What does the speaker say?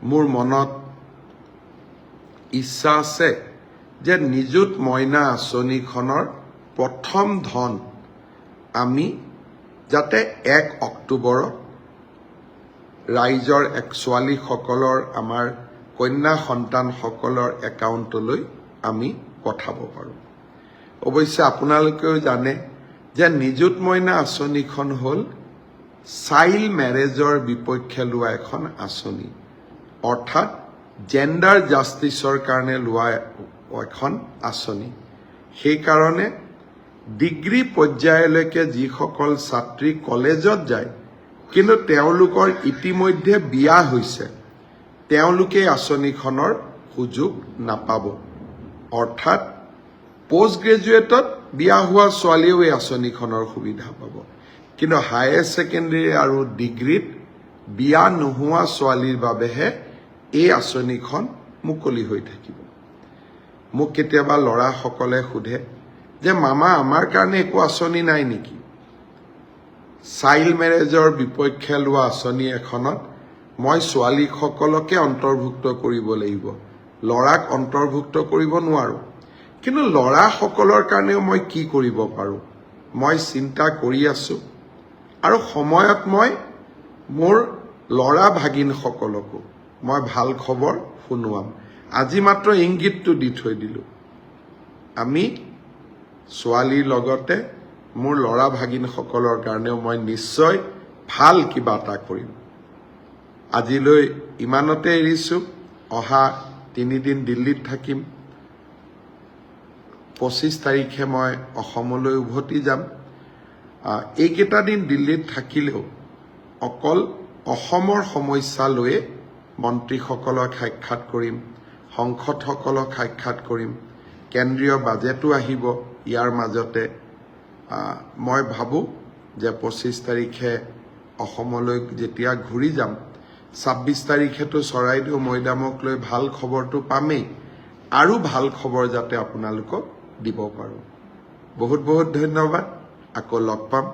মোৰ মনত ইচ্ছা আছে যে নিযুত মইনা আঁচনিখনৰ প্ৰথম ধন আমি যাতে 1 অক্টোবৰত ৰাইজৰ ছোৱালীসকলৰ আমাৰ কন্যা সন্তানসকলৰ একাউণ্টলৈ আমি পঠাব পাৰোঁ। অৱশ্যে আপোনালোকেও জানে যে নিযুত মইনা আঁচনিখন হ'ল চাইল্ড মেৰেজৰ বিপক্ষে লোৱা এখন আঁচনি, অৰ্থাৎ জেণ্ডাৰ জাষ্টিছৰ কাৰণে লোৱা এখন আঁচনি। সেইকাৰণে ডিগ্ৰী পৰ্যায়লৈকে যিসকল ছাত্ৰী কলেজত যায় কিন্তু তেওঁলোকৰ ইতিমধ্যে বিয়া হৈছে, তেওঁলোকে আঁচনিখনৰ সুযোগ নাপাব। অৰ্থাৎ পোষ্ট গ্ৰেজুৱেটত বিয়া হোৱা ছোৱালীয়েও এই আঁচনিখনৰ সুবিধা পাব, কিন্তু হায়াৰ ছেকেণ্ডেৰী আৰু ডিগ্ৰীত বিয়া নোহোৱা ছোৱালীৰ বাবেহে এই আঁচনিখন মুকলি হৈ থাকিব। মোক কেতিয়াবা ল'ৰাসকলে সোধে যে মামা আমাৰ কাৰণে একো আঁচনি নাই নেকি? চাইল্ড মেৰেজৰ বিপক্ষে লোৱা আঁচনি এখনত মই ছোৱালীসকলকে অন্তৰ্ভুক্ত কৰিব লাগিব, ল'ৰাক অন্তৰ্ভুক্ত কৰিব নোৱাৰোঁ। কিন্তু ল'ৰাসকলৰ কাৰণেও মই কি কৰিব পাৰোঁ মই চিন্তা কৰি আছোঁ, আৰু সময়ত মই মোৰ ল'ৰা ভাগিনসকলকো মই ভাল খবৰ শুনোৱাম। আজি মাত্ৰ ইংগিতটো দি থৈ দিলোঁ, আমি ছোৱালীৰ লগতে মোৰ ল'ৰা ভাগিনসকলৰ কাৰণেও মই নিশ্চয় ভাল কিবা এটা কৰিম। আজিলৈ ইমানতে এৰিছোঁ। অহা 3 দিন দিল্লীত থাকিম। 25 তাৰিখে মই অসমলৈ উভতি যাম। এইকেইটা দিন দিল্লীত থাকিলেও অকল অসমৰ সমস্যা লৈয়ে মন্ত্ৰীসকলক সাক্ষাৎ কৰিম, সংসদসকলক সাক্ষাৎ কৰিম, কেন্দ্ৰীয় বাজেটো আহিব। ইয়াৰ মাজতে মই ভাবোঁ যে 25 তাৰিখে অসমলৈ যেতিয়া ঘূৰি যাম, 26 তাৰিখেতো চৰাইদেউ মৈদামক লৈ ভাল খবৰটো পামেই, আৰু ভাল খবৰ যাতে আপোনালোকক দিব পাৰোঁ। বহুত বহুত ধন্যবাদ। আকৌ লগ পাম।